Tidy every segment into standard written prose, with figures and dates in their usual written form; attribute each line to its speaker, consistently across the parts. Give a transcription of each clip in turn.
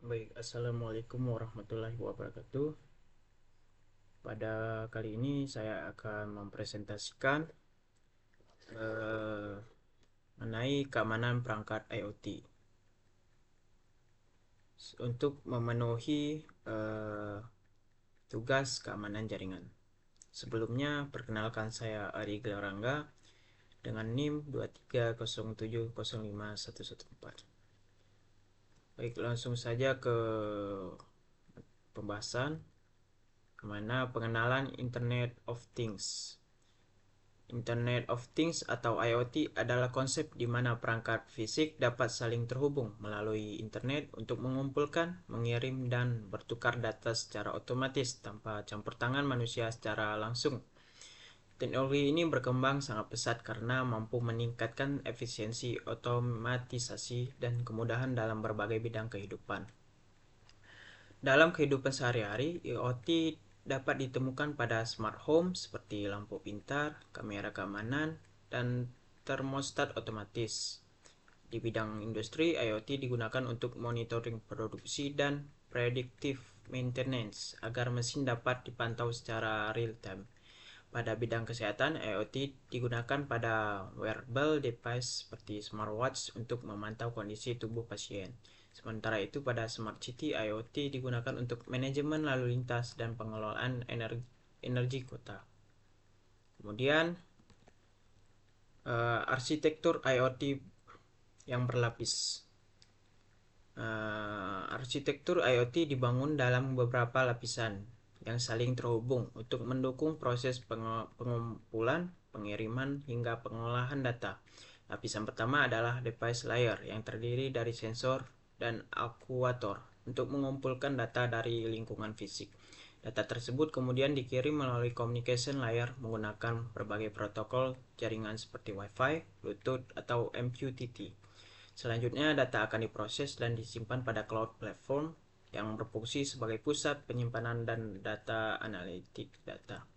Speaker 1: Baik, Assalamualaikum warahmatullahi wabarakatuh. Pada kali ini saya akan mempresentasikan eh, mengenai keamanan perangkat IoT untuk memenuhi tugas keamanan jaringan. Sebelumnya, perkenalkan saya Ari Gelarangga dengan NIM 230705114. Baik, langsung saja ke pembahasan, kemana pengenalan Internet of Things. Internet of Things atau IoT adalah konsep di mana perangkat fisik dapat saling terhubung melalui internet untuk mengumpulkan, mengirim, dan bertukar data secara otomatis tanpa campur tangan manusia secara langsung. Teknologi ini berkembang sangat pesat karena mampu meningkatkan efisiensi, otomatisasi, dan kemudahan dalam berbagai bidang kehidupan. Dalam kehidupan sehari-hari, IoT dapat ditemukan pada smart home seperti lampu pintar, kamera keamanan, dan termostat otomatis. Di bidang industri, IoT digunakan untuk monitoring produksi dan predictive maintenance agar mesin dapat dipantau secara real-time. Pada bidang kesehatan, IoT digunakan pada wearable device seperti smartwatch untuk memantau kondisi tubuh pasien. Sementara itu, pada Smart City, IoT digunakan untuk manajemen lalu lintas dan pengelolaan energi kota. Kemudian, arsitektur IoT yang berlapis. Arsitektur IoT dibangun dalam beberapa lapisan yang saling terhubung untuk mendukung proses pengumpulan, pengiriman, hingga pengolahan data. Lapisan pertama adalah device layer yang terdiri dari sensor dan aktuator untuk mengumpulkan data dari lingkungan fisik. Data tersebut kemudian dikirim melalui communication layer menggunakan berbagai protokol jaringan seperti Wi-Fi, Bluetooth, atau MQTT. Selanjutnya, data akan diproses dan disimpan pada cloud platform yang berfungsi sebagai pusat penyimpanan dan data analitik data.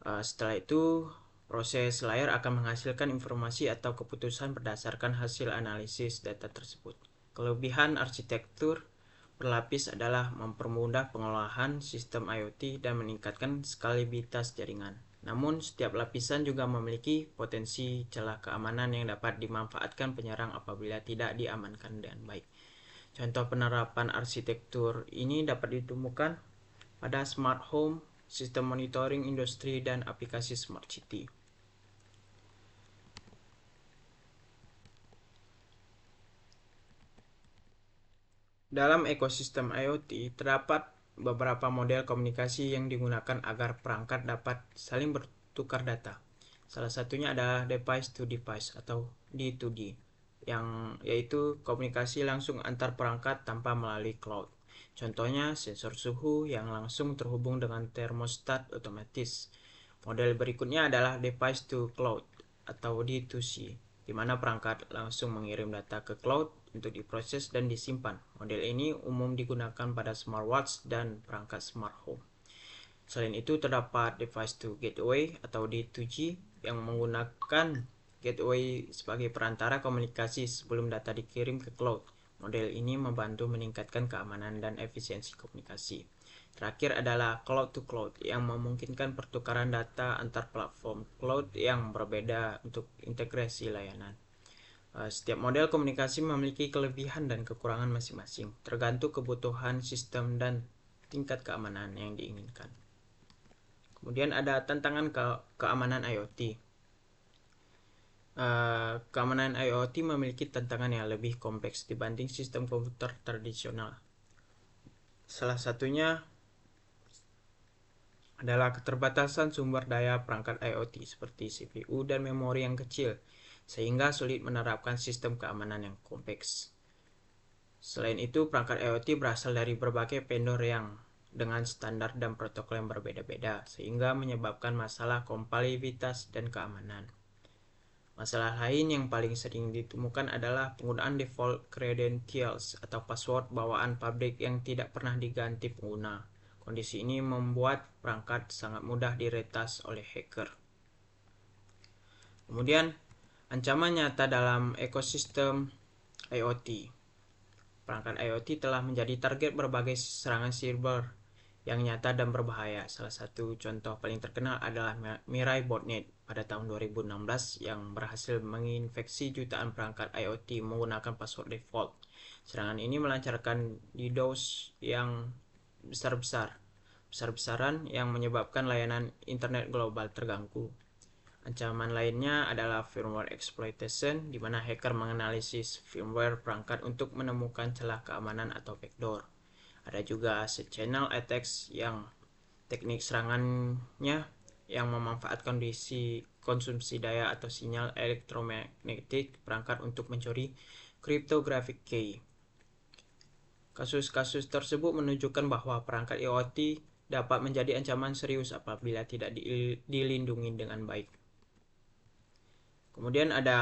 Speaker 1: Setelah itu, proses layar akan menghasilkan informasi atau keputusan berdasarkan hasil analisis data tersebut. Kelebihan arsitektur berlapis adalah mempermudah pengolahan sistem IoT dan meningkatkan skalabilitas jaringan. Namun, setiap lapisan juga memiliki potensi celah keamanan yang dapat dimanfaatkan penyerang apabila tidak diamankan dengan baik. Contoh penerapan arsitektur ini dapat ditemukan pada smart home, sistem monitoring industri, dan aplikasi smart city. Dalam ekosistem IoT, terdapat beberapa model komunikasi yang digunakan agar perangkat dapat saling bertukar data. Salah satunya adalah device to device atau D2D, yang yaitu komunikasi langsung antar perangkat tanpa melalui cloud. Contohnya sensor suhu yang langsung terhubung dengan termostat otomatis. Model berikutnya adalah device to cloud atau D2C, di mana perangkat langsung mengirim data ke cloud untuk diproses dan disimpan. Model ini umum digunakan pada smartwatch dan perangkat smart home. Selain itu, terdapat device to gateway atau D2G yang menggunakan gateway sebagai perantara komunikasi sebelum data dikirim ke cloud. Model ini membantu meningkatkan keamanan dan efisiensi komunikasi. Terakhir adalah cloud to cloud yang memungkinkan pertukaran data antar platform cloud yang berbeda untuk integrasi layanan. Setiap model komunikasi memiliki kelebihan dan kekurangan masing-masing, tergantung kebutuhan sistem dan tingkat keamanan yang diinginkan. Kemudian ada tantangan keamanan IoT. Keamanan IoT memiliki tantangan yang lebih kompleks dibanding sistem komputer tradisional. Salah satunya adalah keterbatasan sumber daya perangkat IoT seperti CPU dan memori yang kecil, sehingga sulit menerapkan sistem keamanan yang kompleks. Selain itu, perangkat IoT berasal dari berbagai vendor yang dengan standar dan protokol yang berbeda-beda, sehingga menyebabkan masalah kompatibilitas dan keamanan. Masalah lain yang paling sering ditemukan adalah penggunaan default credentials atau password bawaan pabrik yang tidak pernah diganti pengguna. Kondisi ini membuat perangkat sangat mudah diretas oleh hacker. Kemudian, ancaman nyata dalam ekosistem IoT. perangkat IoT telah menjadi target berbagai serangan siber yang nyata dan berbahaya. Salah satu contoh paling terkenal adalah Mirai Botnet pada tahun 2016 yang berhasil menginfeksi jutaan perangkat IoT menggunakan password default. Serangan ini melancarkan DDoS yang besar-besaran yang menyebabkan layanan internet global terganggu. Ancaman lainnya adalah firmware exploitation, di mana hacker menganalisis firmware perangkat untuk menemukan celah keamanan atau backdoor. Ada juga channel attacks yang teknik serangannya yang memanfaatkan kondisi konsumsi daya atau sinyal elektromagnetik perangkat untuk mencuri cryptographic key. Kasus-kasus tersebut menunjukkan bahwa perangkat IoT dapat menjadi ancaman serius apabila tidak dilindungi dengan baik. Kemudian ada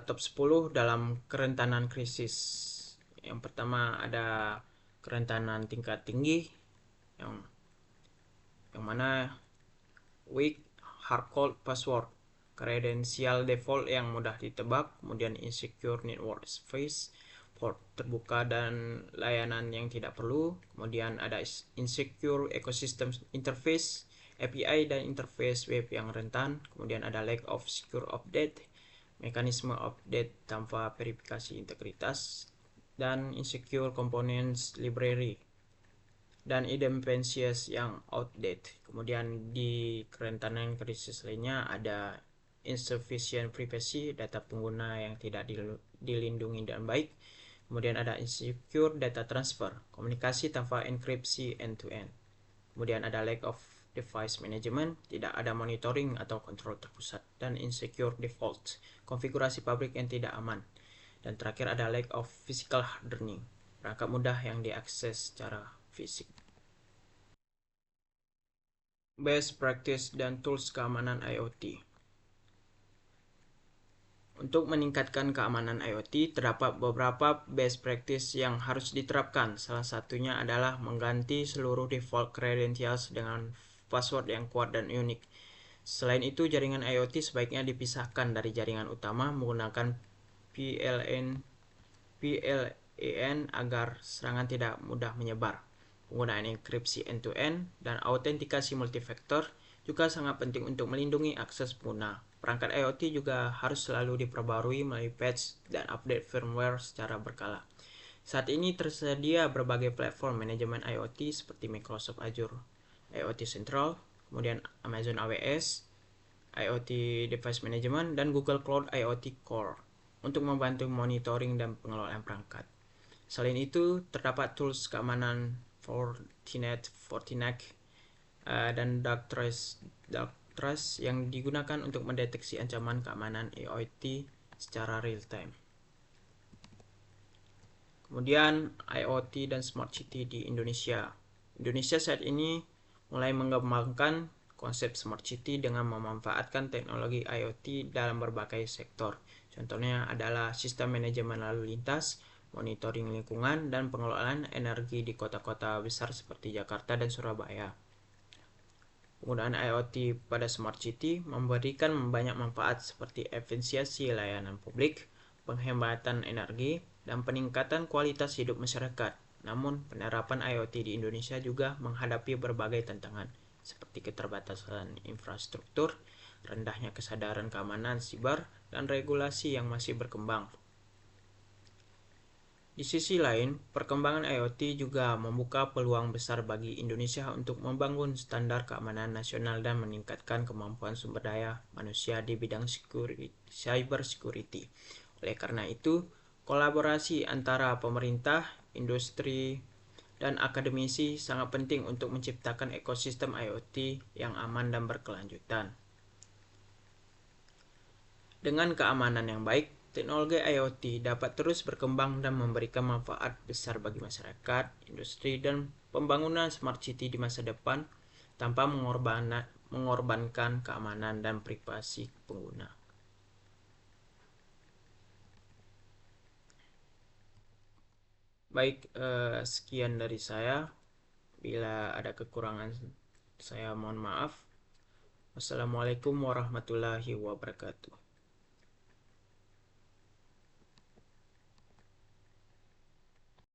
Speaker 1: top 10 dalam kerentanan krisis. Yang pertama ada kerentanan tingkat tinggi yang mana weak hardcode password, kredensial default yang mudah ditebak, kemudian insecure network space, port terbuka dan layanan yang tidak perlu, kemudian ada insecure ecosystem interface, API dan interface web yang rentan, kemudian ada lack of secure update, mekanisme update tanpa verifikasi integritas, dan insecure components library, dan idempotencies yang outdated. Kemudian di kerentanan krisis lainnya ada insufficient privacy, data pengguna yang tidak dilindungi dengan baik. Kemudian ada insecure data transfer, komunikasi tanpa enkripsi end-to-end. Kemudian ada lack of device management, tidak ada monitoring atau kontrol terpusat, dan insecure default, konfigurasi pabrik yang tidak aman. Dan terakhir ada lack of physical hardening, perangkat mudah yang diakses secara fisik. Best practice dan tools keamanan IoT. Untuk meningkatkan keamanan IoT, terdapat beberapa best practice yang harus diterapkan. Salah satunya adalah mengganti seluruh default credentials dengan password yang kuat dan unik. Selain itu, jaringan IoT sebaiknya dipisahkan dari jaringan utama menggunakan PLAN agar serangan tidak mudah menyebar. Penggunaan enkripsi end-to-end dan autentikasi multifaktor juga sangat penting untuk melindungi akses pengguna. Perangkat IoT juga harus selalu diperbarui melalui patch dan update firmware secara berkala. Saat ini tersedia berbagai platform manajemen IoT seperti Microsoft Azure IoT Central, kemudian Amazon AWS, IoT Device Management, dan Google Cloud IoT Core untuk membantu monitoring dan pengelolaan perangkat. Selain itu, terdapat tools keamanan Fortinet, dan Darktrace yang digunakan untuk mendeteksi ancaman keamanan IoT secara real time. Kemudian IoT dan Smart City di Indonesia. Indonesia saat ini mulai mengembangkan konsep Smart City dengan memanfaatkan teknologi IoT dalam berbagai sektor. Contohnya adalah sistem manajemen lalu lintas, monitoring lingkungan, dan pengelolaan energi di kota-kota besar seperti Jakarta dan Surabaya. Penggunaan IoT pada Smart City memberikan banyak manfaat seperti efisiensi layanan publik, penghematan energi, dan peningkatan kualitas hidup masyarakat. Namun, penerapan IoT di Indonesia juga menghadapi berbagai tantangan, seperti keterbatasan infrastruktur, rendahnya kesadaran keamanan siber, dan regulasi yang masih berkembang. Di sisi lain, perkembangan IoT juga membuka peluang besar bagi Indonesia untuk membangun standar keamanan nasional dan meningkatkan kemampuan sumber daya manusia di bidang cyber security. Oleh karena itu, kolaborasi antara pemerintah, industri, dan akademisi sangat penting untuk menciptakan ekosistem IoT yang aman dan berkelanjutan. Dengan keamanan yang baik, teknologi IoT dapat terus berkembang dan memberikan manfaat besar bagi masyarakat, industri, dan pembangunan smart city di masa depan tanpa mengorbankan keamanan dan privasi pengguna. Baik, sekian dari saya. Bila ada kekurangan, saya mohon maaf. Wassalamualaikum warahmatullahi wabarakatuh.